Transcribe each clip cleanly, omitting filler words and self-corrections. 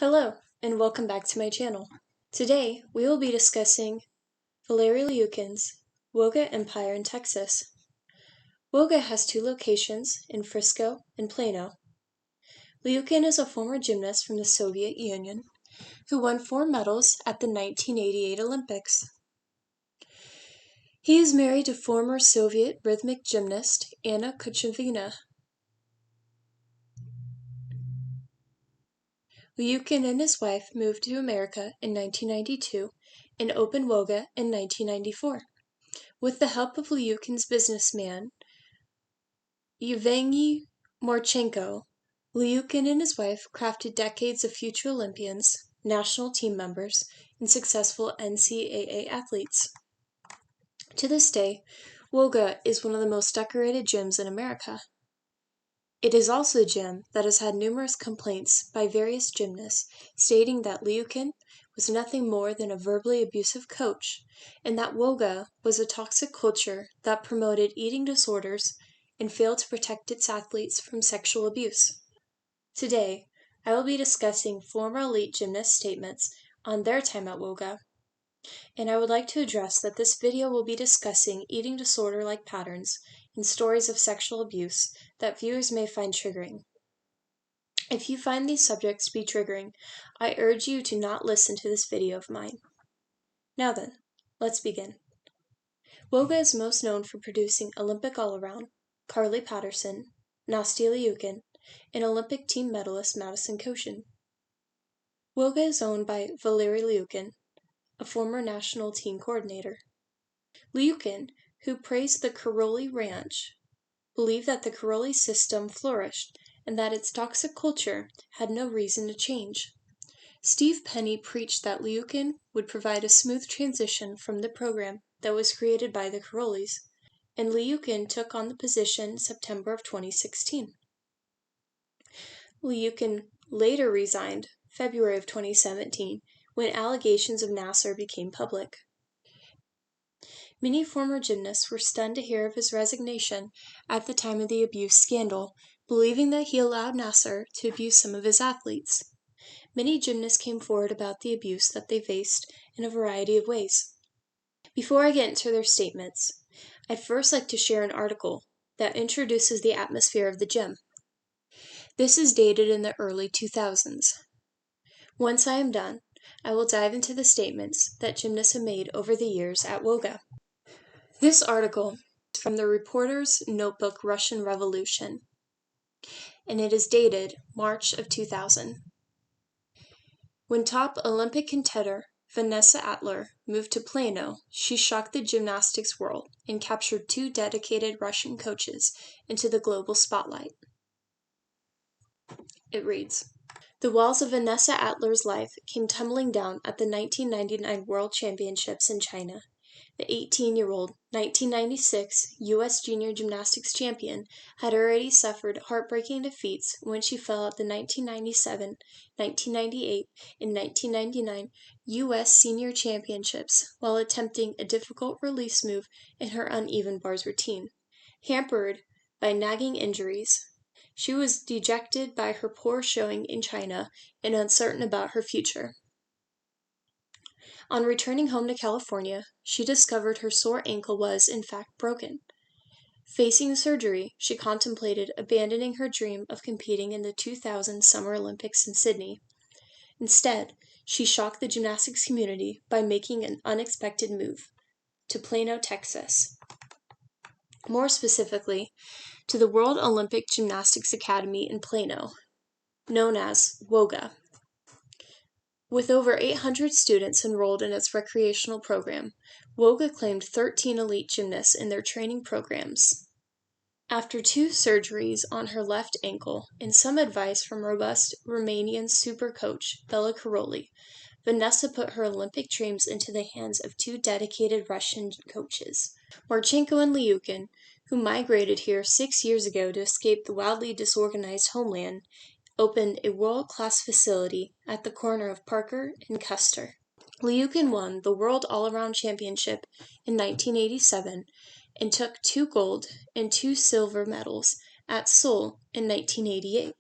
Hello, and welcome back to my channel. Today, we will be discussing Valery Lyukin's Woga Empire in Texas. Woga has two locations, in Frisco and Plano. Lyukin is a former gymnast from the Soviet Union who won 4 medals at the 1988 Olympics. He is married to former Soviet rhythmic gymnast Anna Kochevina. Lyukin and his wife moved to America in 1992 and opened Woga in 1994. With the help of Lyukin's businessman, Evgeny Morchenko, Lyukin and his wife crafted decades of future Olympians, national team members, and successful NCAA athletes. To this day, Woga is one of the most decorated gyms in America. It is also a gym that has had numerous complaints by various gymnasts stating that Lyukin was nothing more than a verbally abusive coach, and that Woga was a toxic culture that promoted eating disorders and failed to protect its athletes from sexual abuse. Today, I will be discussing former elite gymnast statements on their time at Woga, and I would like to address that this video will be discussing eating disorder-like patterns and stories of sexual abuse that viewers may find triggering. If you find these subjects to be triggering, I urge you to not listen to this video of mine. Now then, let's begin. Woga is most known for producing Olympic all-around Carly Patterson, Nastia Lyukin, and Olympic team medalist Madison Koshin. Woga is owned by Valery Lyukin, a former national team coordinator. Lyukin, who praised the Karolyi Ranch, believed that the Karolyi system flourished and that its toxic culture had no reason to change. Steve Penny preached that Lyukin would provide a smooth transition from the program that was created by the Karolyis, and Lyukin took on the position in September of 2016. Lyukin later resigned February of 2017 when allegations of Nasser became public. Many former gymnasts were stunned to hear of his resignation at the time of the abuse scandal, believing that he allowed Nasser to abuse some of his athletes. Many gymnasts came forward about the abuse that they faced in a variety of ways. Before I get into their statements, I'd first like to share an article that introduces the atmosphere of the gym. This is dated in the early 2000s. Once I am done, I will dive into the statements that gymnasts have made over the years at Woga. This article is from the Reporter's Notebook Russian Revolution, and it is dated March of 2000. When top Olympic contender Vanessa Attler moved to Plano, she shocked the gymnastics world and captured 2 dedicated Russian coaches into the global spotlight. It reads, "The walls of Vanessa Attler's life came tumbling down at the 1999 World Championships in China. The 18-year-old 1996 U.S. Junior Gymnastics champion had already suffered heartbreaking defeats when she fell at the 1997, 1998, and 1999 U.S. Senior Championships while attempting a difficult release move in her uneven bars routine. Hampered by nagging injuries, she was dejected by her poor showing in China and uncertain about her future. On returning home to California, she discovered her sore ankle was, in fact, broken. Facing surgery, she contemplated abandoning her dream of competing in the 2000 Summer Olympics in Sydney. Instead, she shocked the gymnastics community by making an unexpected move to Plano, Texas. More specifically, to the World Olympic Gymnastics Academy in Plano, known as Woga. With over 800 students enrolled in its recreational program, Woga claimed 13 elite gymnasts in their training programs. After 2 surgeries on her left ankle and some advice from robust Romanian super coach Bela Karolyi, Vanessa put her Olympic dreams into the hands of 2 dedicated Russian coaches, Morchenko and Lyukin, who migrated here 6 years ago to escape the wildly disorganized homeland, opened a world-class facility at the corner of Parker and Custer. Lyukin won the World All-Around Championship in 1987 and took 2 gold and 2 silver medals at Seoul in 1988.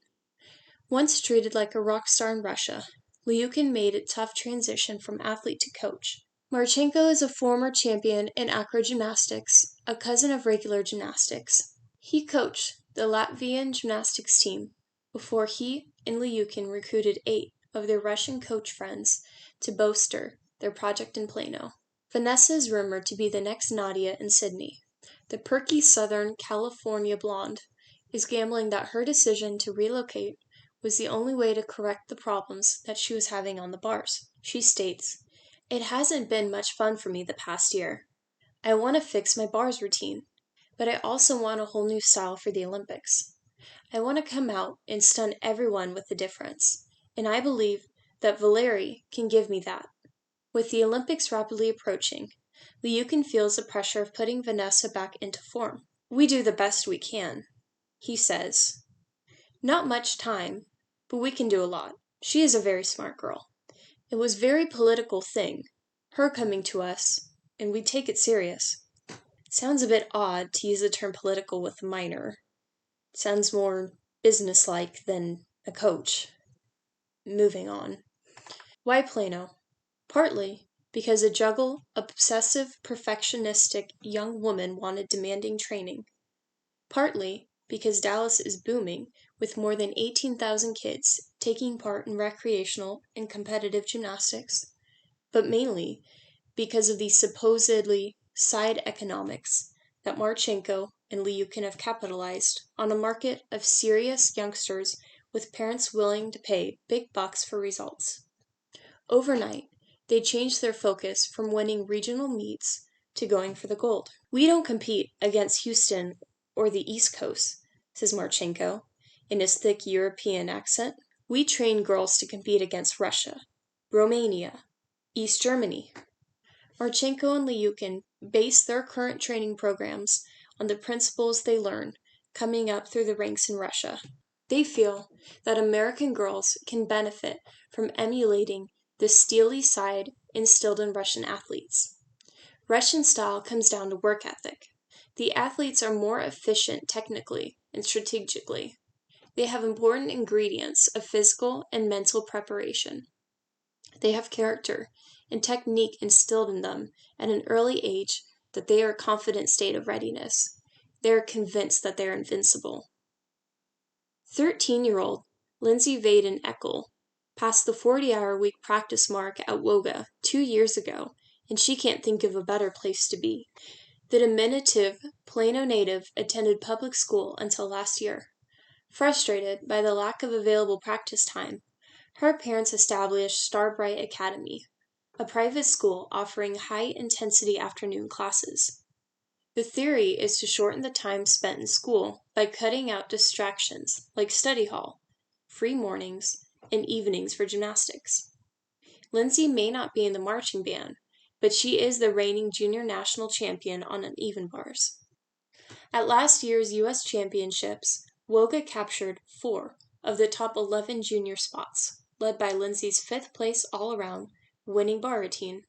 Once treated like a rock star in Russia, Liukin made a tough transition from athlete to coach. Marchenko is a former champion in acrogymnastics, a cousin of regular gymnastics. He coached the Latvian gymnastics team before he and Liukin recruited 8 of their Russian coach friends to bolster their project in Plano. Vanessa is rumored to be the next Nadia in Sydney. The perky Southern California blonde is gambling that her decision to relocate was the only way to correct the problems that she was having on the bars. She states, "It hasn't been much fun for me the past year. I want to fix my bars routine, but I also want a whole new style for the Olympics. I want to come out and stun everyone with the difference, and I believe that Valeri can give me that." With the Olympics rapidly approaching, Liukin feels the pressure of putting Vanessa back into form. "We do the best we can," he says. "Not much time, but we can do a lot. She is a very smart girl. It was a very political thing, her coming to us, and we take it serious." It sounds a bit odd to use the term political with a minor. It sounds more businesslike than a coach. Moving on. Why Plano? Partly because a juggle, obsessive, perfectionistic young woman wanted demanding training. Partly because Dallas is booming with more than 18,000 kids taking part in recreational and competitive gymnastics. But mainly because of the supposedly side economics that Marchenko and Liukin have capitalized on a market of serious youngsters with parents willing to pay big bucks for results. Overnight, they changed their focus from winning regional meets to going for the gold. "We don't compete against Houston or the East Coast," says Marchenko in his thick European accent. "We train girls to compete against Russia, Romania, East Germany." Marchenko and Liukin base their current training programs on the principles they learned coming up through the ranks in Russia. They feel that American girls can benefit from emulating the steely side instilled in Russian athletes. Russian style comes down to work ethic. The athletes are more efficient technically and strategically. They have important ingredients of physical and mental preparation. They have character and technique instilled in them at an early age that they are a confident state of readiness. They are convinced that they are invincible. 13-year-old Lindsay Vaden Eckel passed the 40-hour-week practice mark at Woga 2 years ago, and she can't think of a better place to be. The diminutive Plano native attended public school until last year. Frustrated by the lack of available practice time, her parents established Starbright Academy, a private school offering high-intensity afternoon classes. The theory is to shorten the time spent in school by cutting out distractions like study hall, free mornings, and evenings for gymnastics. Lindsay may not be in the marching band, but she is the reigning junior national champion on uneven bars. At last year's U.S. Championships, Woga captured 4 of the top 11 junior spots, led by Lindsay's 5th place all-around winning bar routine.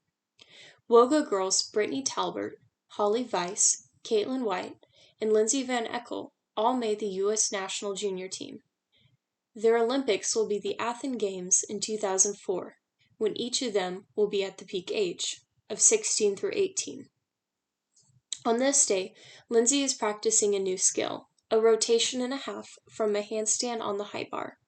Woga girls Brittany Talbert, Holly Weiss, Caitlin White, and Lindsay Van Eckel all made the U.S. national junior team. Their Olympics will be the Athens Games in 2004, when each of them will be at the peak age of 16 through 18. On this day, Lindsay is practicing a new skill, a rotation and a half from a handstand on the high bar.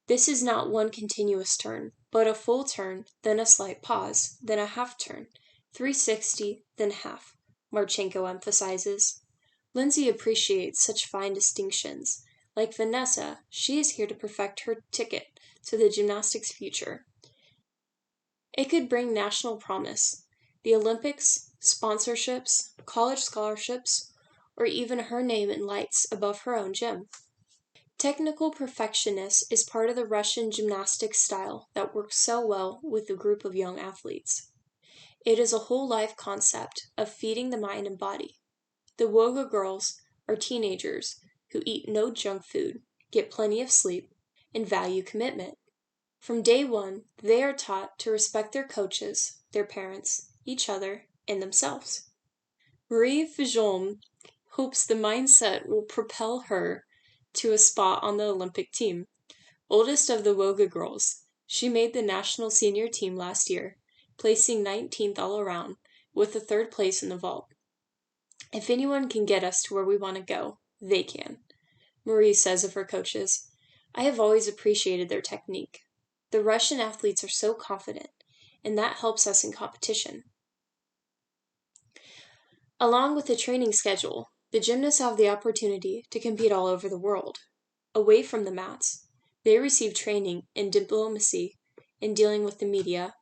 This is not one continuous turn, but a full turn, then a slight pause, then a half turn, 360, then half, Marchenko emphasizes. Lindsay appreciates such fine distinctions. Like Vanessa, she is here to perfect her ticket to the gymnastics future. It could bring national promise, the Olympics, sponsorships, college scholarships, or even her name in lights above her own gym. Technical perfectionist is part of the Russian gymnastics style that works so well with a group of young athletes. It is a whole life concept of feeding the mind and body. The Woga girls are teenagers who eat no junk food, get plenty of sleep, and value commitment. From day one, they are taught to respect their coaches, their parents, each other, and themselves. Marie Fijon hopes the mindset will propel her to a spot on the Olympic team. Oldest of the Woga girls, She made the national senior team last year, placing 19th all around, with a third place in the vault. If anyone can get us to where we want to go, they can. Marie says of her coaches, I have always appreciated their technique. The Russian athletes are so confident, and that helps us in competition. Along with the training schedule, the gymnasts have the opportunity to compete all over the world. Away from the mats, they receive training in diplomacy, in dealing with the media,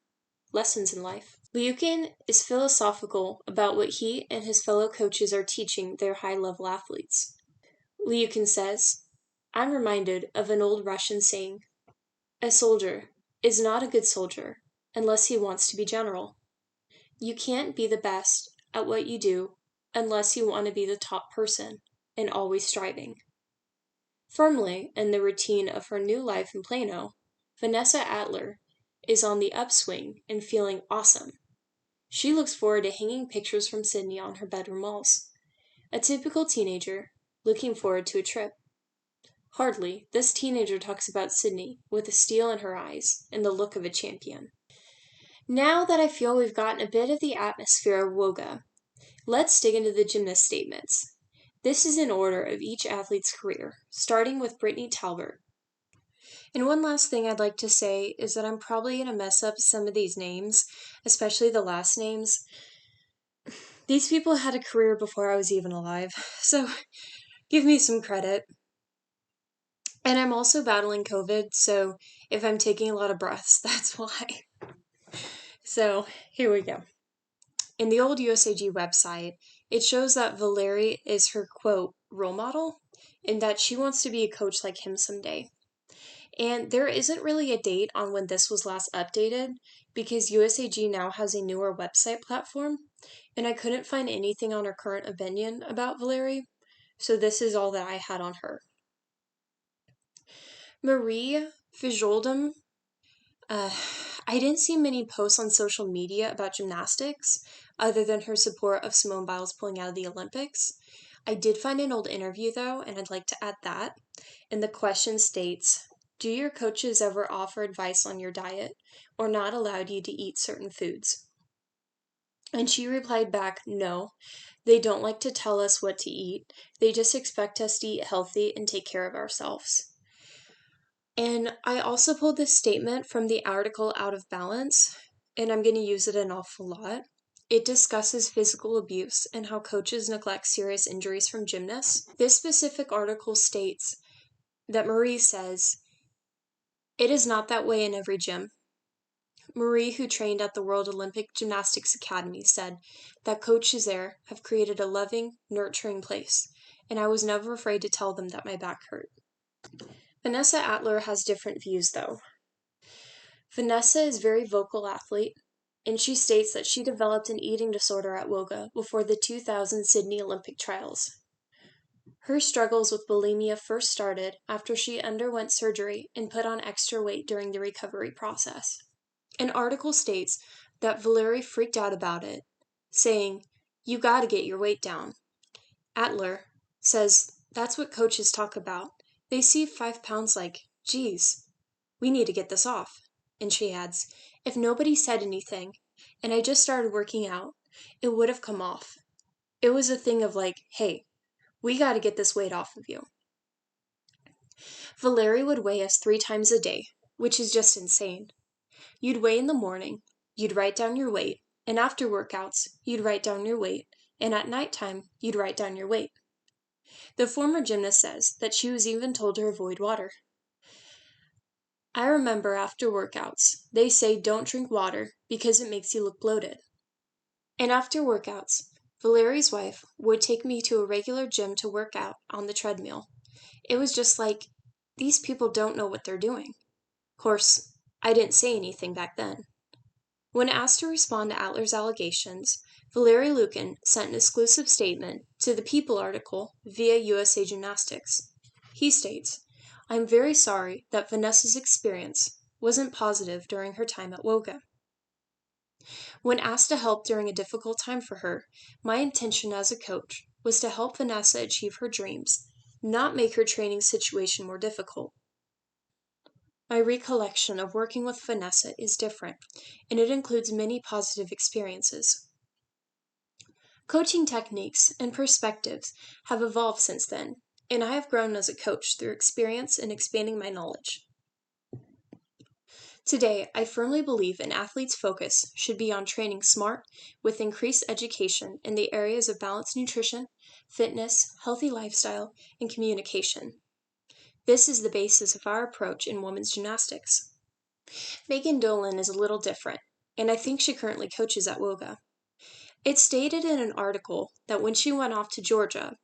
lessons in life. Liukin is philosophical about what he and his fellow coaches are teaching their high-level athletes. Liukin says, I'm reminded of an old Russian saying, a soldier is not a good soldier unless he wants to be general. You can't be the best at what you do unless you want to be the top person and always striving. Firmly in the routine of her new life in Plano, Vanessa Attler is on the upswing and feeling awesome. She looks forward to hanging pictures from Sydney on her bedroom walls. A typical teenager looking forward to a trip. Hardly, this teenager talks about Sydney with a steel in her eyes and the look of a champion. Now that I feel we've gotten a bit of the atmosphere of Woga, let's dig into the gymnast statements. This is in order of each athlete's career, starting with Brittany Talbert. And one last thing I'd like to say is that I'm probably going to mess up some of these names, especially the last names. These people had a career before I was even alive, so give me some credit. And I'm also battling COVID, so if I'm taking a lot of breaths, that's why. So here we go. In the old USAG website, it shows that Valeri is her, quote, role model, and that she wants to be a coach like him someday. And there isn't really a date on when this was last updated, because USAG now has a newer website platform, and I couldn't find anything on her current opinion about Valeri, so this is all that I had on her. Marie Fijoldem, I didn't see many posts on social media about gymnastics, other than her support of Simone Biles pulling out of the Olympics. I did find an old interview, though, and I'd like to add that. And the question states, do your coaches ever offer advice on your diet, or not allowed you to eat certain foods? And she replied back, no, they don't like to tell us what to eat. They just expect us to eat healthy and take care of ourselves. And I also pulled this statement from the article Out of Balance, and I'm going to use it an awful lot. It discusses physical abuse and how coaches neglect serious injuries from gymnasts. This specific article states that Marie says, it is not that way in every gym. Marie, who trained at the World Olympic Gymnastics Academy, said that coaches there have created a loving, nurturing place, and I was never afraid to tell them that my back hurt. Vanessa Attler has different views, though. Vanessa is a very vocal athlete, and she states that she developed an eating disorder at Woga before the 2000 Sydney Olympic trials. Her struggles with bulimia first started after she underwent surgery and put on extra weight during the recovery process. An article states that Valeri freaked out about it, saying, you gotta get your weight down. Attler says that's what coaches talk about. They see 5 pounds like, geez, we need to get this off. And she adds, if nobody said anything, and I just started working out, it would have come off. It was a thing of like, hey, we got to get this weight off of you. Valeri would weigh us 3 times a day, which is just insane. You'd weigh in the morning, you'd write down your weight, and after workouts, you'd write down your weight, and at nighttime, you'd write down your weight. The former gymnast says that she was even told to avoid water. I remember after workouts, they say don't drink water because it makes you look bloated. And after workouts, Valeri's wife would take me to a regular gym to work out on the treadmill. It was just like, these people don't know what they're doing. Of course, I didn't say anything back then. When asked to respond to Attler's allegations, Valeri Lukin sent an exclusive statement to the People article via USA Gymnastics. He states, I'm very sorry that Vanessa's experience wasn't positive during her time at Woga. When asked to help during a difficult time for her, my intention as a coach was to help Vanessa achieve her dreams, not make her training situation more difficult. My recollection of working with Vanessa is different, and it includes many positive experiences. Coaching techniques and perspectives have evolved since then, and I have grown as a coach through experience and expanding my knowledge. Today, I firmly believe an athlete's focus should be on training smart with increased education in the areas of balanced nutrition, fitness, healthy lifestyle, and communication. This is the basis of our approach in women's gymnastics. Meghan Dolan is a little different, and I think she currently coaches at Woga. It stated in an article that when she went off to Georgia,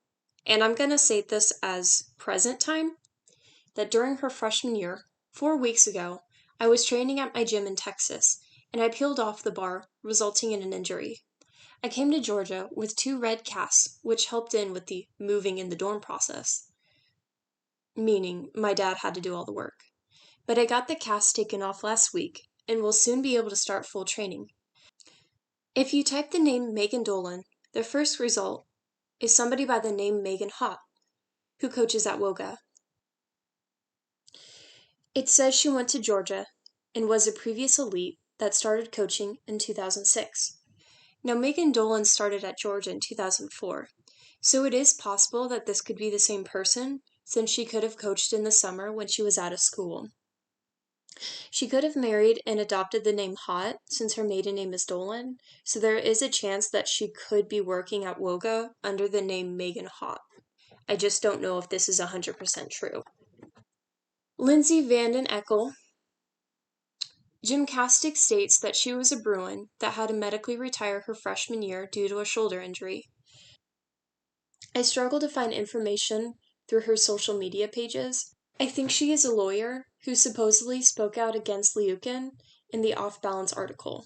and I'm going to say this as present time, that during her freshman year, 4 weeks ago, I was training at my gym in Texas, and I peeled off the bar, resulting in an injury. I came to Georgia with 2 red casts, which helped in with the moving in the dorm process, meaning my dad had to do all the work. But I got the cast taken off last week, and will soon be able to start full training. If you type the name Meghan Dolan, the first result is somebody by the name Megan Hott, who coaches at Woga. It says she went to Georgia and was a previous elite that started coaching in 2006. Now, Meghan Dolan started at Georgia in 2004, so it is possible that this could be the same person, since she could have coached in the summer when she was out of school. She could have married and adopted the name Hott, since her maiden name is Dolan, so there is a chance that she could be working at Woga under the name Megan Hott. I just don't know if this is 100% true. Lindsay Van den Eckel. Gymcastic states that she was a Bruin that had to medically retire her freshman year due to a shoulder injury. I struggle to find information through her social media pages. I think she is a lawyer who supposedly spoke out against Liukin in the Off Balance article.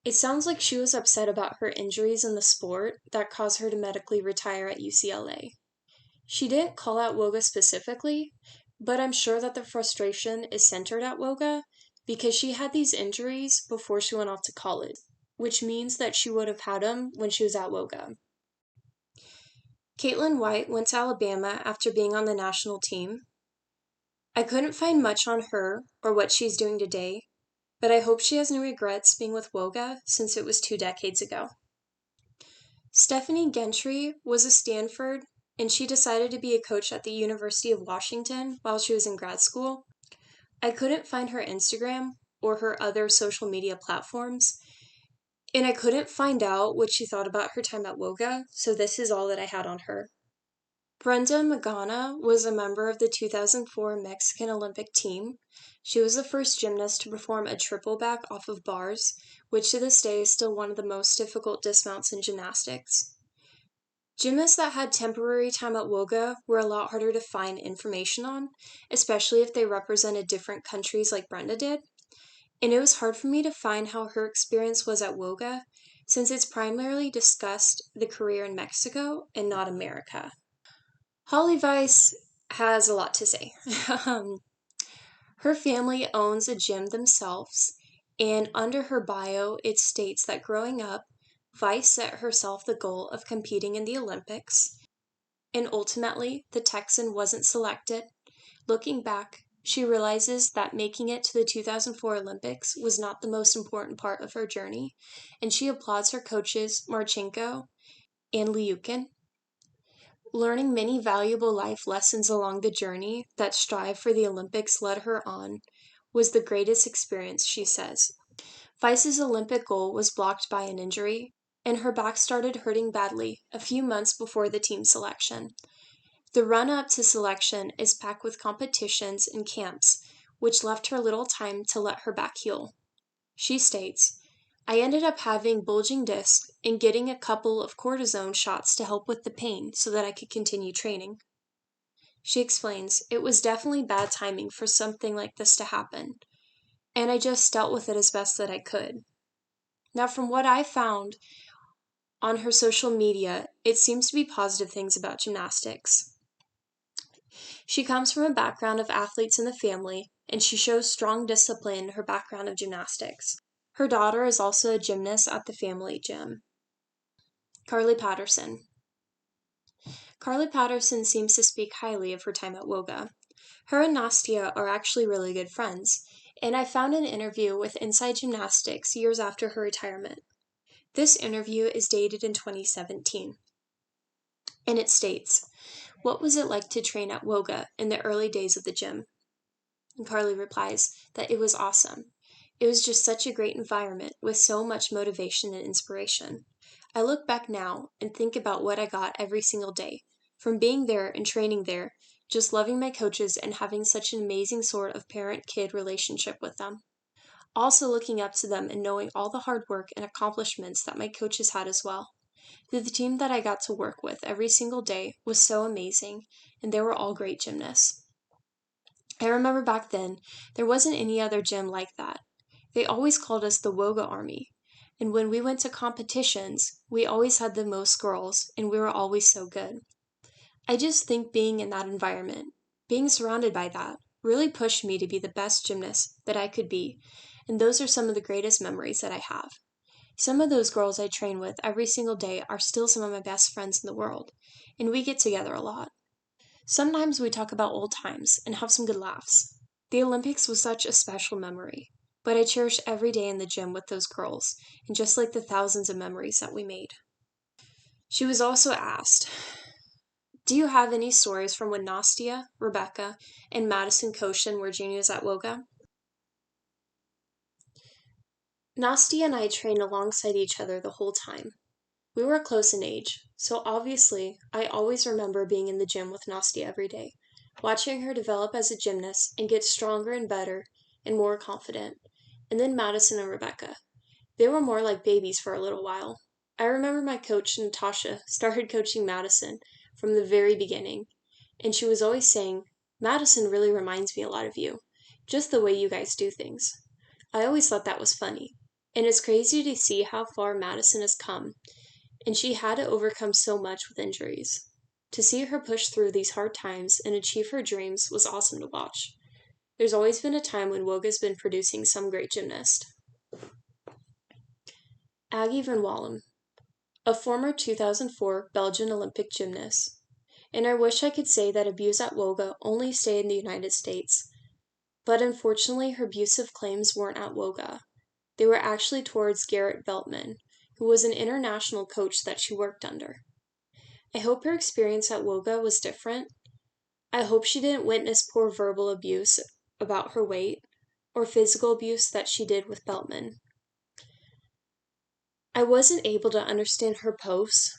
It sounds like she was upset about her injuries in the sport that caused her to medically retire at UCLA. She didn't call out Woga specifically, but I'm sure that the frustration is centered at Woga because she had these injuries before she went off to college, which means that she would have had them when she was at Woga. Caitlin White went to Alabama after being on the national team. I couldn't find much on her or what she's doing today, but I hope she has no regrets being with Woga since it was 2 decades ago. Stephanie Gentry was a Stanford, and she decided to be a coach at the University of Washington while she was in grad school. I couldn't find her Instagram or her other social media platforms, and I couldn't find out what she thought about her time at Woga, so this is all that I had on her. Brenda Magana was a member of the 2004 Mexican Olympic team. She was the first gymnast to perform a triple back off of bars, which to this day is still one of the most difficult dismounts in gymnastics. Gymnasts that had temporary time at Woga were a lot harder to find information on, especially if they represented different countries like Brenda did. And it was hard for me to find how her experience was at Woga, since it's primarily discussed the career in Mexico and not America. Holly Weiss has a lot to say. Her family owns a gym themselves, and under her bio, it states that growing up, Weiss set herself the goal of competing in the Olympics, and ultimately, the Texan wasn't selected. Looking back, she realizes that making it to the 2004 Olympics was not the most important part of her journey, and she applauds her coaches Marchenko and Liukin. Learning many valuable life lessons along the journey that Strive for the Olympics led her on was the greatest experience, she says. Weiss's Olympic goal was blocked by an injury, and her back started hurting badly a few months before the team selection. The run-up to selection is packed with competitions and camps, which left her little time to let her back heal. She states, I ended up having bulging discs and getting a couple of cortisone shots to help with the pain so that I could continue training. She explains, it was definitely bad timing for something like this to happen, and I just dealt with it as best that I could. Now, from what I found on her social media, it seems to be positive things about gymnastics. She comes from a background of athletes in the family, and she shows strong discipline in her background of gymnastics. Her daughter is also a gymnast at the family gym. Carly Patterson. Carly Patterson seems to speak highly of her time at Woga. Her and Nastia are actually really good friends, and I found an interview with Inside Gymnastics years after her retirement. This interview is dated in 2017, and it states, "What was it like to train at Woga in the early days of the gym?" And Carly replies that it was awesome. It was just such a great environment with so much motivation and inspiration. I look back now and think about what I got every single day, from being there and training there, just loving my coaches and having such an amazing sort of parent-kid relationship with them. Also looking up to them and knowing all the hard work and accomplishments that my coaches had as well. The team that I got to work with every single day was so amazing, and they were all great gymnasts. I remember back then, there wasn't any other gym like that. They always called us the Woga Army, and when we went to competitions, we always had the most girls, and we were always so good. I just think being in that environment, being surrounded by that, really pushed me to be the best gymnast that I could be, and those are some of the greatest memories that I have. Some of those girls I train with every single day are still some of my best friends in the world, and we get together a lot. Sometimes we talk about old times and have some good laughs. The Olympics was such a special memory, but I cherish every day in the gym with those girls, and just like the thousands of memories that we made. She was also asked, "Do you have any stories from when Nastia, Rebecca, and Madison Koshin were juniors at Woga?" Nastia and I trained alongside each other the whole time. We were close in age, so obviously I always remember being in the gym with Nastia every day, watching her develop as a gymnast and get stronger and better and more confident. And then Madison and Rebecca. They were more like babies for a little while. I remember my coach, Natasha, started coaching Madison from the very beginning, and she was always saying, "Madison really reminds me a lot of you, just the way you guys do things." I always thought that was funny, and it's crazy to see how far Madison has come, and she had to overcome so much with injuries. To see her push through these hard times and achieve her dreams was awesome to watch. There's always been a time when Woga's been producing some great gymnast. Aggie van Wallem, a former 2004 Belgian Olympic gymnast. And I wish I could say that abuse at Woga only stayed in the United States, but unfortunately her abusive claims weren't at Woga. They were actually towards Garrett Veltman, who was an international coach that she worked under. I hope her experience at Woga was different. I hope she didn't witness poor verbal abuse about her weight or physical abuse that she did with Beltman. I wasn't able to understand her posts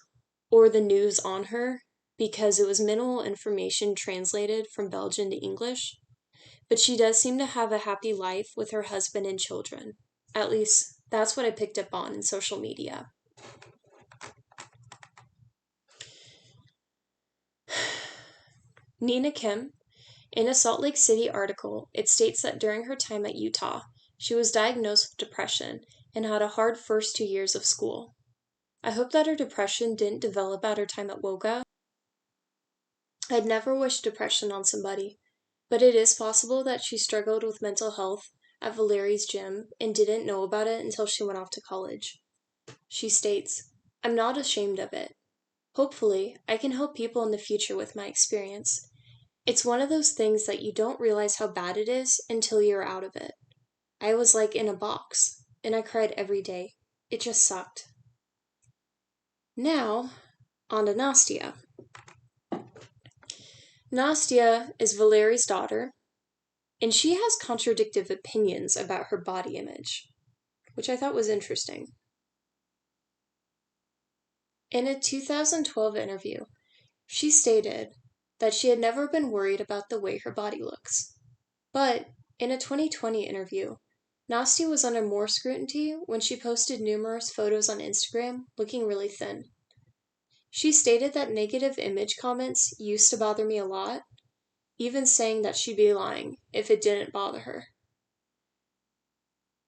or the news on her because it was minimal information translated from Belgian to English, but she does seem to have a happy life with her husband and children. At least, that's what I picked up on in social media. Nina Kim, in a Salt Lake City article, it states that during her time at Utah, she was diagnosed with depression and had a hard first 2 years of school. I hope that her depression didn't develop at her time at Woga. I'd never wish depression on somebody, but it is possible that she struggled with mental health at Valeri's gym and didn't know about it until she went off to college. She states, "I'm not ashamed of it. Hopefully, I can help people in the future with my experience. It's one of those things that you don't realize how bad it is until you're out of it. I was like in a box, and I cried every day. It just sucked." Now, on to Nastia. Nastia is Valeri's daughter, and she has contradictive opinions about her body image, which I thought was interesting. In a 2012 interview, she stated that she had never been worried about the way her body looks. But in a 2020 interview, Nastia was under more scrutiny when she posted numerous photos on Instagram looking really thin. She stated that negative image comments used to bother me a lot, even saying that she'd be lying if it didn't bother her.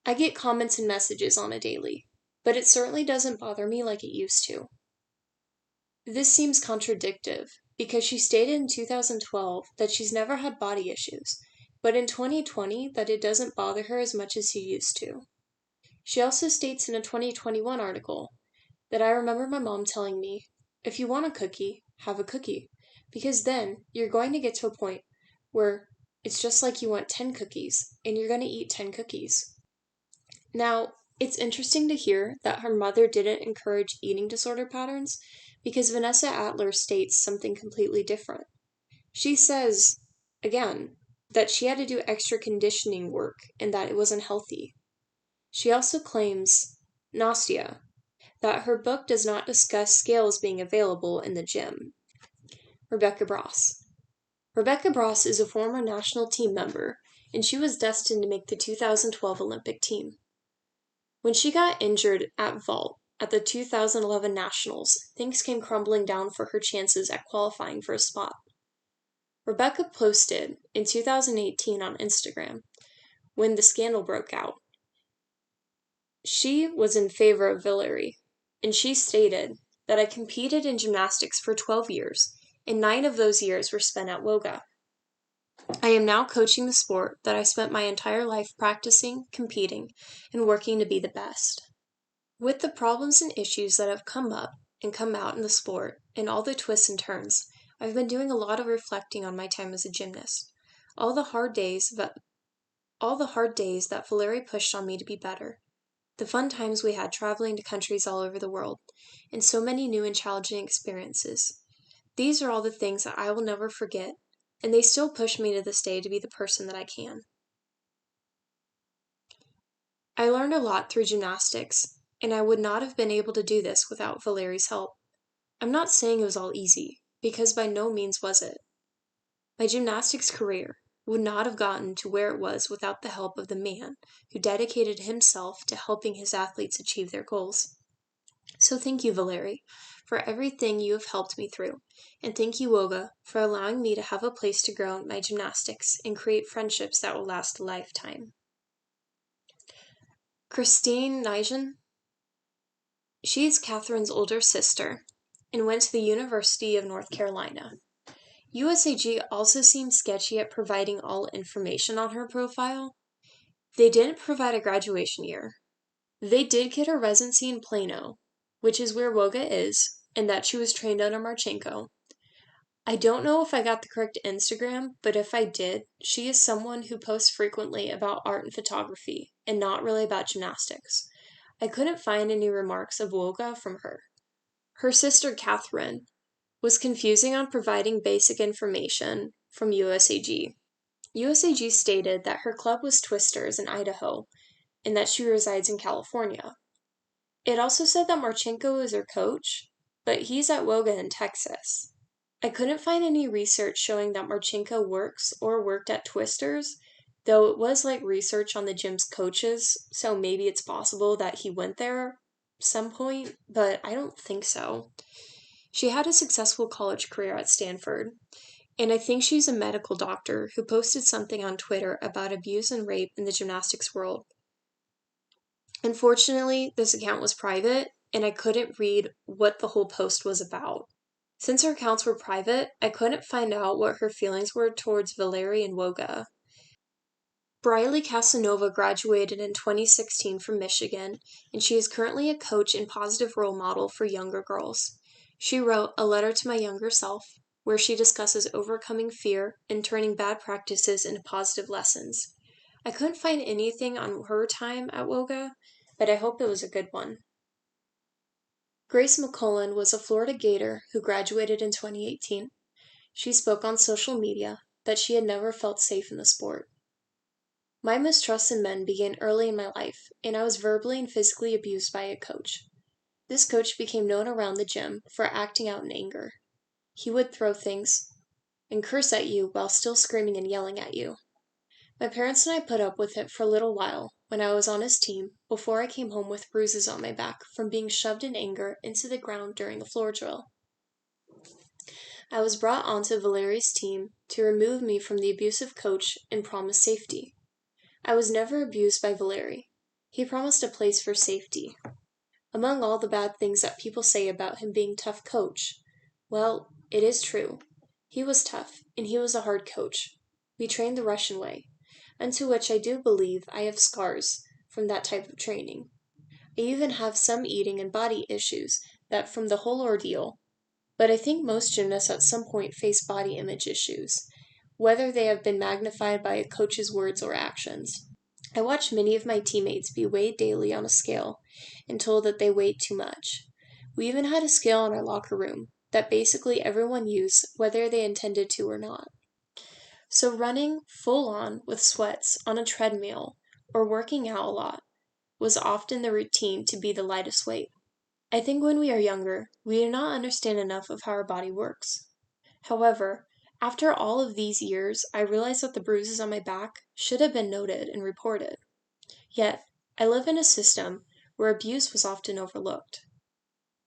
I get comments and messages on a daily, but it certainly doesn't bother me like it used to. This seems contradictive because she stated in 2012 that she's never had body issues, but in 2020 that it doesn't bother her as much as she used to. She also states in a 2021 article that "I remember my mom telling me, if you want a cookie, have a cookie, because then you're going to get to a point where it's just like you want 10 cookies, and you're going to eat 10 cookies. Now, it's interesting to hear that her mother didn't encourage eating disorder patterns, because Vanessa Attler states something completely different. She says, again, that she had to do extra conditioning work and that it wasn't healthy. She also claims, Nastia, that her book does not discuss scales being available in the gym. Rebecca Bross. Rebecca Bross is a former national team member, and she was destined to make the 2012 Olympic team. When she got injured at vault at the 2011 Nationals, things came crumbling down for her chances at qualifying for a spot. Rebecca posted in 2018 on Instagram, when the scandal broke out. She was in favor of Valerie, and she stated that I competed in gymnastics for 12 years, and 9 of those years were spent at Woga. I am now coaching the sport that I spent my entire life practicing, competing, and working to be the best. With the problems and issues that have come up and come out in the sport, and all the twists and turns, I've been doing a lot of reflecting on my time as a gymnast. All the hard days that Valerie pushed on me to be better. The fun times we had traveling to countries all over the world, and so many new and challenging experiences. These are all the things that I will never forget, and they still push me to this day to be the person that I can. I learned a lot through gymnastics, and I would not have been able to do this without Valerie's help. I'm not saying it was all easy, because by no means was it. My gymnastics career would not have gotten to where it was without the help of the man who dedicated himself to helping his athletes achieve their goals. So thank you, Valerie, for everything you have helped me through, and thank you, Woga, for allowing me to have a place to grow in my gymnastics and create friendships that will last a lifetime. Christine Nijan. She is Catherine's older sister and went to the University of North Carolina. USAG also seemed sketchy at providing all information on her profile. They didn't provide a graduation year. They did get her residency in Plano, which is where Woga is, and that she was trained under Marchenko. I don't know if I got the correct Instagram, but if I did, she is someone who posts frequently about art and photography, and not really about gymnastics. I couldn't find any remarks of Woga from her. Her sister Catherine was confusing on providing basic information from USAG. USAG stated that her club was Twisters in Idaho, and that she resides in California. It also said that Marchenko is her coach, but he's at Woga in Texas. I couldn't find any research showing that Marchenko works or worked at Twisters, though it was like research on the gym's coaches, so maybe it's possible that he went there some point, but I don't think so. She had a successful college career at Stanford, and I think she's a medical doctor who posted something on Twitter about abuse and rape in the gymnastics world. Unfortunately, this account was private, and I couldn't read what the whole post was about. Since her accounts were private, I couldn't find out what her feelings were towards Valerie and Woga. Briley Casanova graduated in 2016 from Michigan, and she is currently a coach and positive role model for younger girls. She wrote A Letter to My Younger Self, where she discusses overcoming fear and turning bad practices into positive lessons. I couldn't find anything on her time at Woga, but I hope it was a good one. Grace Mccollum was a Florida Gator who graduated in 2018. She spoke on social media that she had never felt safe in the sport. My mistrust in men began early in my life, and I was verbally and physically abused by a coach. This coach became known around the gym for acting out in anger. He would throw things and curse at you while still screaming and yelling at you. My parents and I put up with it for a little while when I was on his team before I came home with bruises on my back from being shoved in anger into the ground during a floor drill. I was brought onto Valerie's team to remove me from the abusive coach and promise safety. I was never abused by Valerie. He promised a place for safety. Among all the bad things that people say about him being a tough coach, well, it is true. He was tough, and he was a hard coach. We trained the Russian way, unto which I do believe I have scars from that type of training. I even have some eating and body issues that from the whole ordeal, but I think most gymnasts at some point face body image issues. whether they have been magnified by a coach's words or actions. I watched many of my teammates be weighed daily on a scale and told that they weighed too much. We even had a scale in our locker room that basically everyone used, whether they intended to or not. So running full on with sweats on a treadmill or working out a lot was often the routine to be the lightest weight. I think when we are younger, we do not understand enough of how our body works. However, after all of these years, I realized that the bruises on my back should have been noted and reported. Yet, I live in a system where abuse was often overlooked.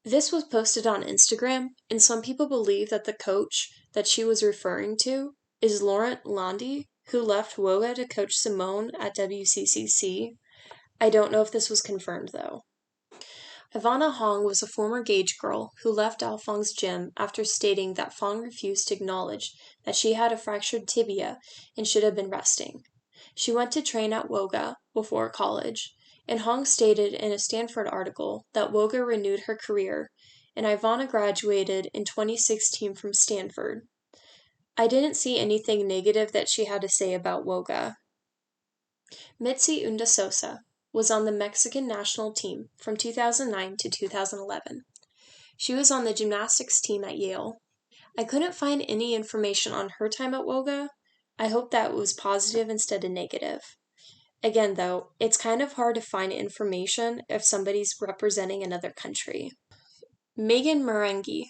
This was posted on Instagram, and some people believe that the coach that she was referring to is Laurent Landy, who left Woga to coach Simone at WCCC. I don't know if this was confirmed, though. Ivana Hong was a former Gage girl who left Alphong's gym after stating that Fong refused to acknowledge that she had a fractured tibia and should have been resting. She went to train at Woga before college, and Hong stated in a Stanford article that Woga renewed her career, and Ivana graduated in 2016 from Stanford. I didn't see anything negative that she had to say about Woga. Mitzi Undasosa was on the Mexican national team from 2009 to 2011. She was on the gymnastics team at Yale. I couldn't find any information on her time at Woga. I hope that was positive instead of negative. Again, though, it's kind of hard to find information if somebody's representing another country. Meghan Morengi.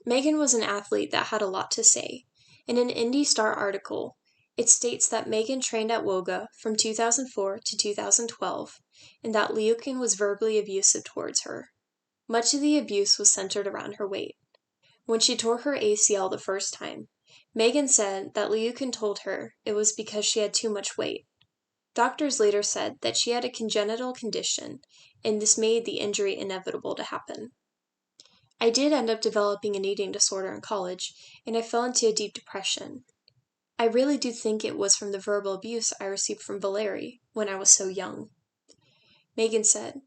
Meghan was an athlete that had a lot to say. In an Indy Star article, it states that Meghan trained at Woga from 2004 to 2012, and that Liukin was verbally abusive towards her. Much of the abuse was centered around her weight. When she tore her ACL the first time, Meghan said that Liukin told her it was because she had too much weight. Doctors later said that she had a congenital condition, and this made the injury inevitable to happen. I did end up developing an eating disorder in college, and I fell into a deep depression. I really do think it was from the verbal abuse I received from Valeri when I was so young. Meghan said,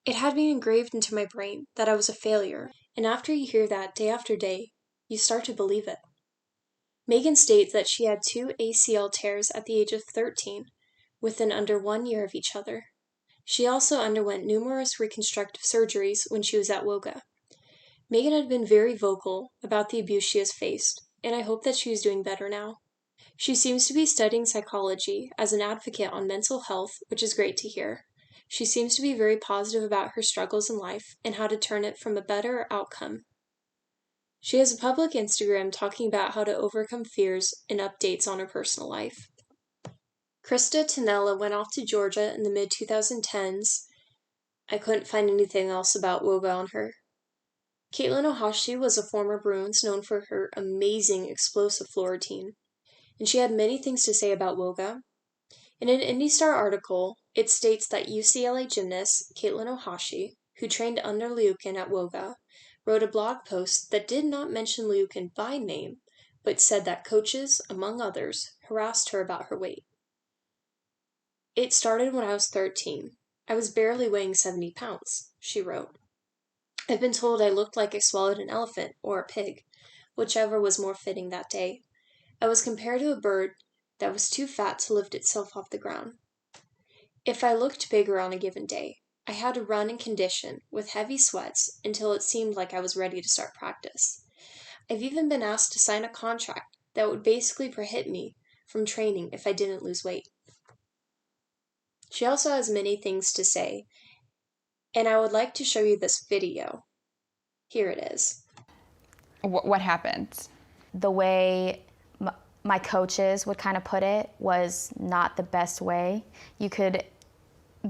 "It had been engraved into my brain that I was a failure, and after you hear that day after day, you start to believe it." Meghan states that she had 2 ACL tears at the age of 13, within under 1 year of each other. She also underwent numerous reconstructive surgeries when she was at Woga. Meghan had been very vocal about the abuse she has faced, and I hope that she is doing better now. She seems to be studying psychology as an advocate on mental health, which is great to hear. She seems to be very positive about her struggles in life and how to turn it from a better outcome. She has a public Instagram talking about how to overcome fears and updates on her personal life. Krista Tanella went off to Georgia in the mid-2010s. I couldn't find anything else about Woga on her. Caitlin Ohashi was a former Bruins known for her amazing explosive floor routine, and she had many things to say about Woga. In an Indy Star article, it states that UCLA gymnast Caitlin Ohashi, who trained under Liukin at Woga, wrote a blog post that did not mention Liukin by name, but said that coaches, among others, harassed her about her weight. "It started when I was 13. I was barely weighing 70 pounds, she wrote. "I've been told I looked like I swallowed an elephant or a pig, whichever was more fitting that day. I was compared to a bird that was too fat to lift itself off the ground. If I looked bigger on a given day, I had to run and condition with heavy sweats until it seemed like I was ready to start practice. I've even been asked to sign a contract that would basically prohibit me from training if I didn't lose weight." She also has many things to say, and I would like to show you this video. Here it is. What happened? The way my coaches would kind of put it was not the best way you could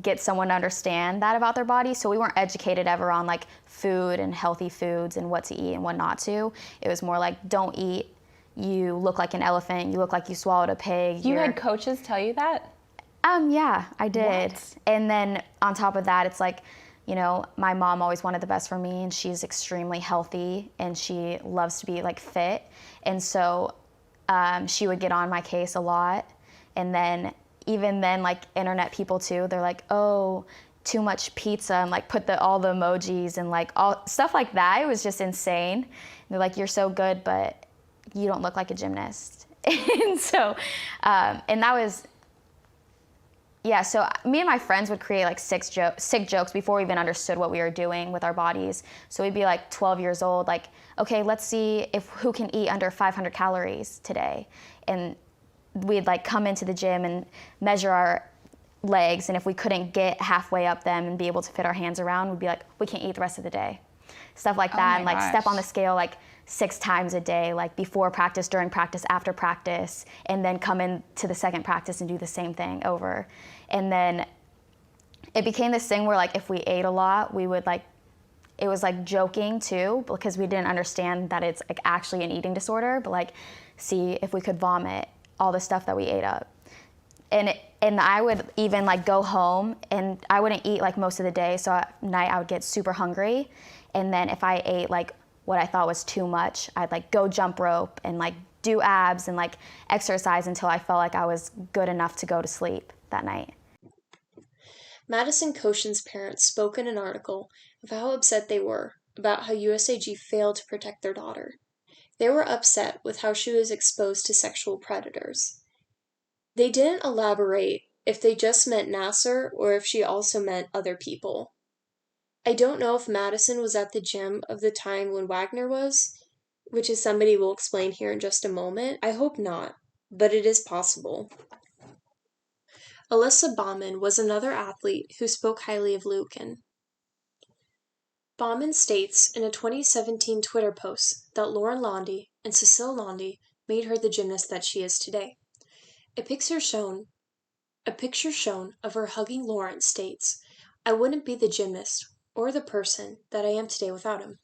get someone to understand that about their body. So we weren't educated ever on like food and healthy foods and what to eat and what not to. It was more like, don't eat, you look like an elephant, you look like you swallowed a pig. You had coaches tell you that? Yeah, I did. What? And then on top of that, it's like, you know, my mom always wanted the best for me, and she's extremely healthy and she loves to be like fit. And so she would get on my case a lot. And then even then, like internet people too, they're like, "Oh, too much pizza," and like put all the emojis and like all stuff like that. It was just insane. And they're like, "You're so good, but you don't look like a gymnast." And so, and that was, yeah, so me and my friends would create like sick jokes before we even understood what we were doing with our bodies. So we'd be like 12 years old, like, okay, let's see who can eat under 500 calories today. And we'd like come into the gym and measure our legs, and if we couldn't get halfway up them and be able to fit our hands around, we'd be like, we can't eat the rest of the day. Stuff like that, and like step on the scale like 6 times a day, like before practice, during practice, after practice, and then come into the second practice and do the same thing over. And then it became this thing where like if we ate a lot, we would like, it was like joking too, because we didn't understand that it's like actually an eating disorder, but like see if we could vomit all the stuff that we ate up. And I would even like go home and I wouldn't eat like most of the day, so at night I would get super hungry. And then if I ate like what I thought was too much, I'd like go jump rope and like do abs and like exercise until I felt like I was good enough to go to sleep that night. Madison Koshin's parents spoke in an article of how upset they were about how USAG failed to protect their daughter. They were upset with how she was exposed to sexual predators. They didn't elaborate if they just meant Nasser or if she also meant other people. I don't know if Madison was at the gym of the time when Wagner was, which is somebody we'll explain here in just a moment. I hope not, but it is possible. Alyssa Baumann was another athlete who spoke highly of Liukin. Baumann states in a 2017 Twitter post that Lauren Londy and Cecile Londy made her the gymnast that she is today. A picture shown of her hugging Lauren states, "I wouldn't be the gymnast or the person that I am today without him.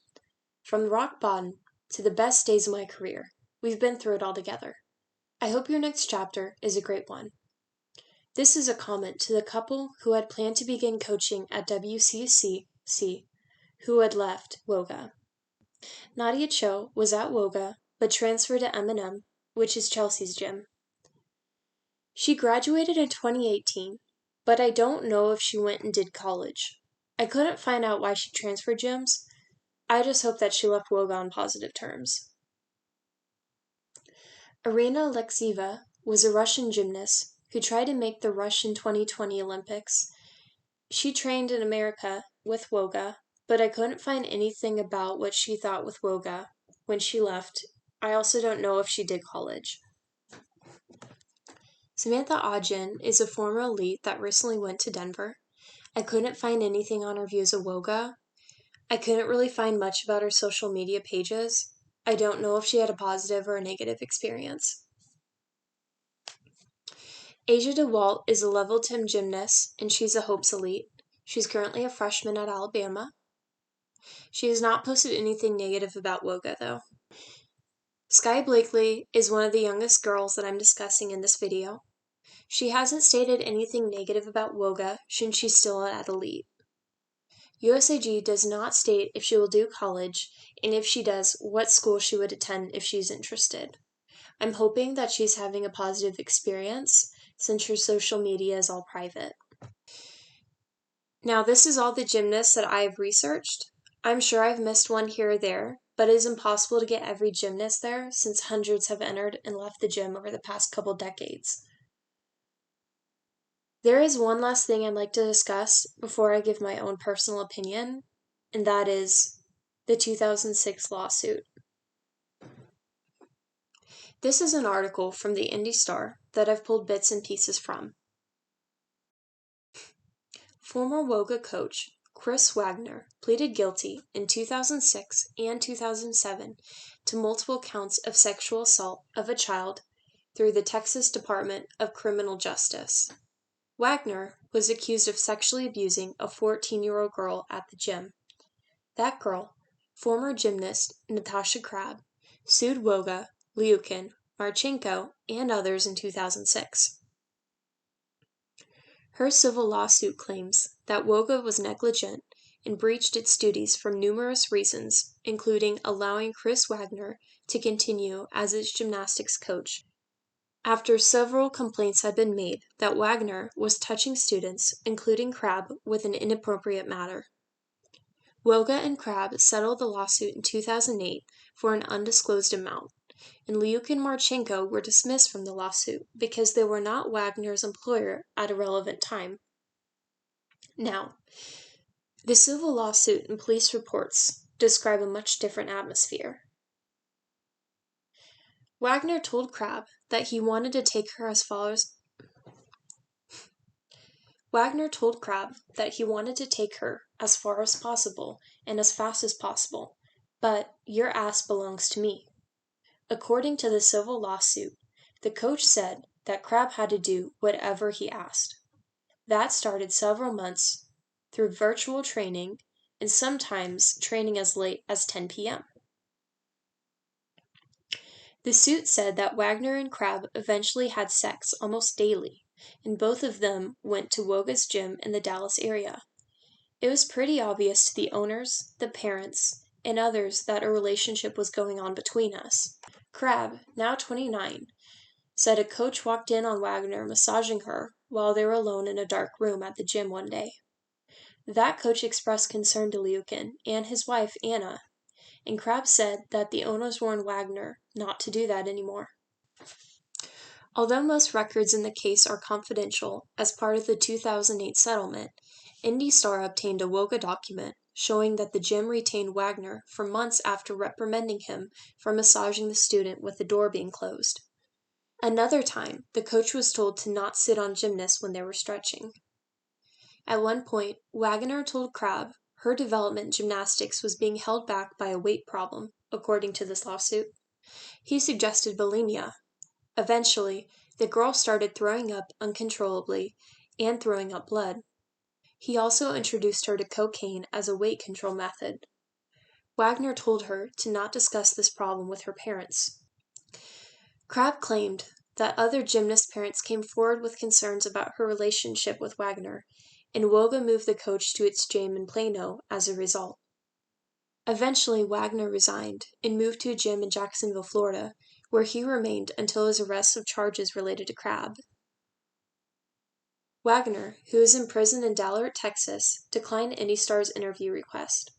From rock bottom to the best days of my career, we've been through it all together. I hope your next chapter is a great one." This is a comment to the couple who had planned to begin coaching at WCCC, who had left Woga. Nadia Cho was at Woga, but transferred to M&M, which is Chelsea's gym. She graduated in 2018, but I don't know if she went and did college. I couldn't find out why she transferred gyms. I just hope that she left Woga on positive terms. Irina Alexiva was a Russian gymnast who tried to make the Russian 2020 Olympics. She trained in America with Woga, but I couldn't find anything about what she thought with Woga when she left. I also don't know if she did college. Samantha Ajin is a former elite that recently went to Denver. I couldn't find anything on her views of Woga. I couldn't really find much about her social media pages. I don't know if she had a positive or a negative experience. Asia DeWalt is a level 10 gymnast, and she's a Hopes elite. She's currently a freshman at Alabama. She has not posted anything negative about Woga, though. Sky Blakely is one of the youngest girls that I'm discussing in this video. She hasn't stated anything negative about Woga since she's still at elite. USAG does not state if she will do college, and if she does, what school she would attend if she's interested. I'm hoping that she's having a positive experience, since her social media is all private. Now, this is all the gymnasts that I've researched. I'm sure I've missed one here or there, but it is impossible to get every gymnast there since hundreds have entered and left the gym over the past couple decades. There is one last thing I'd like to discuss before I give my own personal opinion, and that is the 2006 lawsuit. This is an article from the Indy Star that I've pulled bits and pieces from. Former Woga coach Chris Wagner pleaded guilty in 2006 and 2007 to multiple counts of sexual assault of a child through the Texas Department of Criminal Justice. Wagner was accused of sexually abusing a 14-year-old girl at the gym. That girl, former gymnast Natasha Crabb, sued Woga, Liukin, Marchenko, and others in 2006. Her civil lawsuit claims that Woga was negligent and breached its duties for numerous reasons, including allowing Chris Wagner to continue as its gymnastics coach, after several complaints had been made that Wagner was touching students, including Crabb, with an inappropriate manner. Woga and Crabb settled the lawsuit in 2008 for an undisclosed amount, and Liuk and Marchenko were dismissed from the lawsuit because they were not Wagner's employer at a relevant time. Now, the civil lawsuit and police reports describe a much different atmosphere. Wagner told Crabb that he wanted to take her as far as possible and as fast as possible, but your ass belongs to me. According to the civil lawsuit, the coach said that Crabb had to do whatever he asked. That started several months through virtual training and sometimes training as late as 10 p.m. The suit said that Wagner and Crabb eventually had sex almost daily, and both of them went to Woga's gym in the Dallas area. It was pretty obvious to the owners, the parents, and others that a relationship was going on between us. Crabb, now 29, said a coach walked in on Wagner massaging her while they were alone in a dark room at the gym one day. That coach expressed concern to Liukin and his wife, Anna, and Crabb said that the owners warned Wagner not to do that anymore. Although most records in the case are confidential as part of the 2008 settlement, IndyStar obtained a Woga document showing that the gym retained Wagner for months after reprimanding him for massaging the student with the door being closed. Another time, the coach was told to not sit on gymnasts when they were stretching. At one point, Wagner told Crabb her development in gymnastics was being held back by a weight problem, according to this lawsuit. He suggested bulimia. Eventually, the girl started throwing up uncontrollably and throwing up blood. He also introduced her to cocaine as a weight control method. Wagner told her to not discuss this problem with her parents. Crabb claimed that other gymnast parents came forward with concerns about her relationship with Wagner, and Woga moved the coach to its gym in Plano as a result. Eventually, Wagner resigned and moved to a gym in Jacksonville, Florida, where he remained until his arrest of charges related to Crabb. Wagner, who is in prison in Dallas, Texas, declined IndyStar's interview request.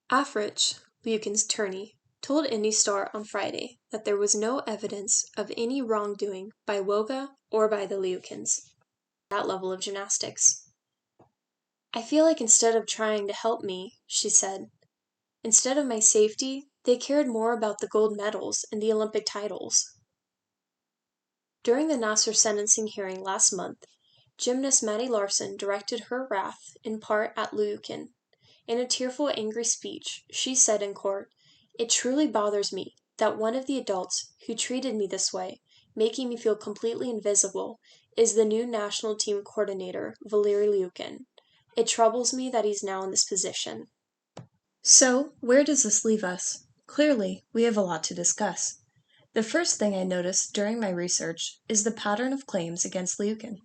Africh, Liukin's attorney, told IndyStar on Friday that there was no evidence of any wrongdoing by Woga or by the Liukins at that level of gymnastics. I feel like instead of trying to help me, she said, instead of my safety, they cared more about the gold medals and the Olympic titles. During the Nassar sentencing hearing last month, gymnast Maddie Larson directed her wrath in part at Liukin. In a tearful, angry speech, she said in court, "It truly bothers me that one of the adults who treated me this way, making me feel completely invisible, is the new national team coordinator, Valery Liukin. It troubles me that he's now in this position." So, where does this leave us? Clearly, we have a lot to discuss. The first thing I noticed during my research is the pattern of claims against Liukin.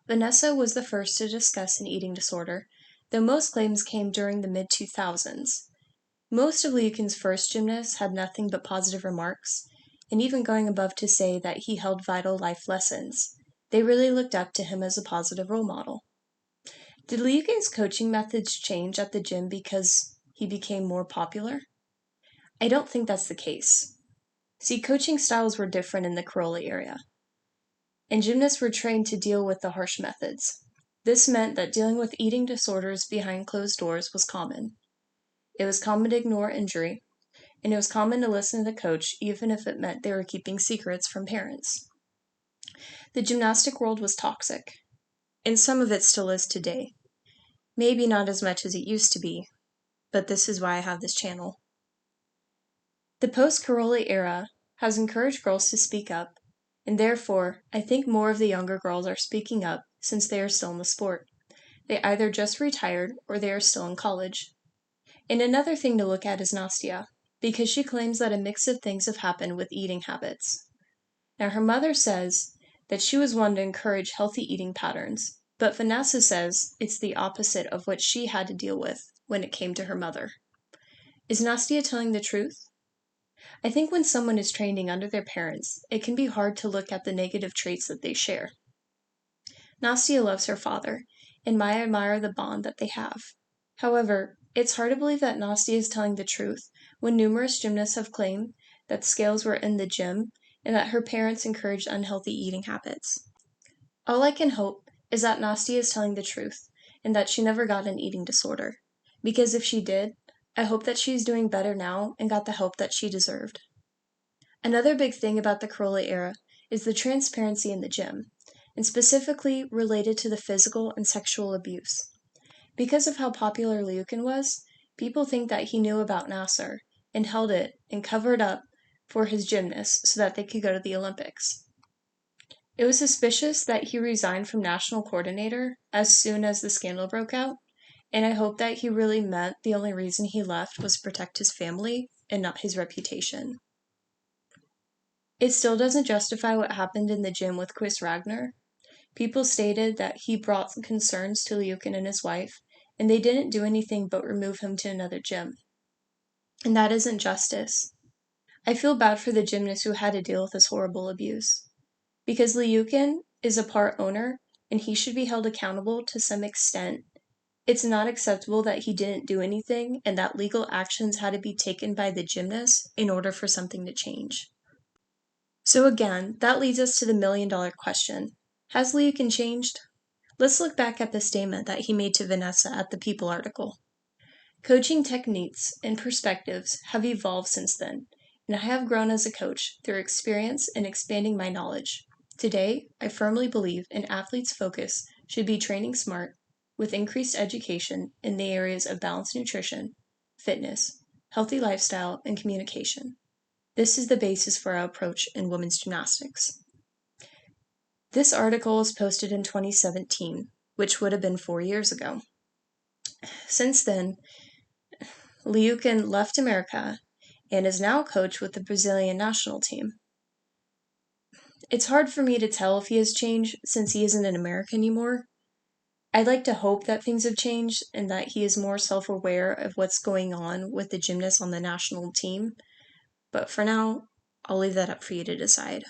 Vanessa was the first to discuss an eating disorder, though most claims came during the mid-2000s. Most of Liukin's first gymnasts had nothing but positive remarks, and even going above to say that he held vital life lessons. They really looked up to him as a positive role model. Did Liukin's coaching methods change at the gym because he became more popular? I don't think that's the case. See, coaching styles were different in the Karoli area, and gymnasts were trained to deal with the harsh methods. This meant that dealing with eating disorders behind closed doors was common. It was common to ignore injury, and it was common to listen to the coach even if it meant they were keeping secrets from parents. The gymnastic world was toxic, and some of it still is today. Maybe not as much as it used to be, but this is why I have this channel. The post-Karoli era has encouraged girls to speak up, and therefore, I think more of the younger girls are speaking up since they are still in the sport. They either just retired or they are still in college. And another thing to look at is Nastia, because she claims that a mix of things have happened with eating habits. Now, her mother says that she was one to encourage healthy eating patterns, but Vanessa says it's the opposite of what she had to deal with when it came to her mother. Is Nastia telling the truth? I think when someone is training under their parents, it can be hard to look at the negative traits that they share. Nastia loves her father, and I admire the bond that they have. However, it's hard to believe that Nastia is telling the truth when numerous gymnasts have claimed that scales were in the gym and that her parents encouraged unhealthy eating habits. All I can hope is that Nastia is telling the truth and that she never got an eating disorder. Because if she did, I hope that she's doing better now and got the help that she deserved. Another big thing about the Crowley era is the transparency in the gym, and specifically related to the physical and sexual abuse. Because of how popular Liukin was, people think that he knew about Nasser and held it and covered up for his gymnasts so that they could go to the Olympics. It was suspicious that he resigned from national coordinator as soon as the scandal broke out, and I hope that he really meant the only reason he left was to protect his family and not his reputation. It still doesn't justify what happened in the gym with Chris Ragnar. People stated that he brought concerns to Liukin and his wife, and they didn't do anything but remove him to another gym. And that isn't justice. I feel bad for the gymnast who had to deal with this horrible abuse. Because Liukin is a part owner, and he should be held accountable to some extent, it's not acceptable that he didn't do anything and that legal actions had to be taken by the gymnast in order for something to change. So again, that leads us to the million-dollar question. Has Liukin changed? Let's look back at the statement that he made to Vanessa at the People article. Coaching techniques and perspectives have evolved since then, and I have grown as a coach through experience and expanding my knowledge. Today, I firmly believe an athlete's focus should be training smart, with increased education in the areas of balanced nutrition, fitness, healthy lifestyle, and communication. This is the basis for our approach in women's gymnastics. This article was posted in 2017, which would have been 4 years ago. Since then, Liukin left America and is now a coach with the Brazilian national team. It's hard for me to tell if he has changed since he isn't in America anymore. I'd like to hope that things have changed and that he is more self-aware of what's going on with the gymnasts on the national team, but for now, I'll leave that up for you to decide.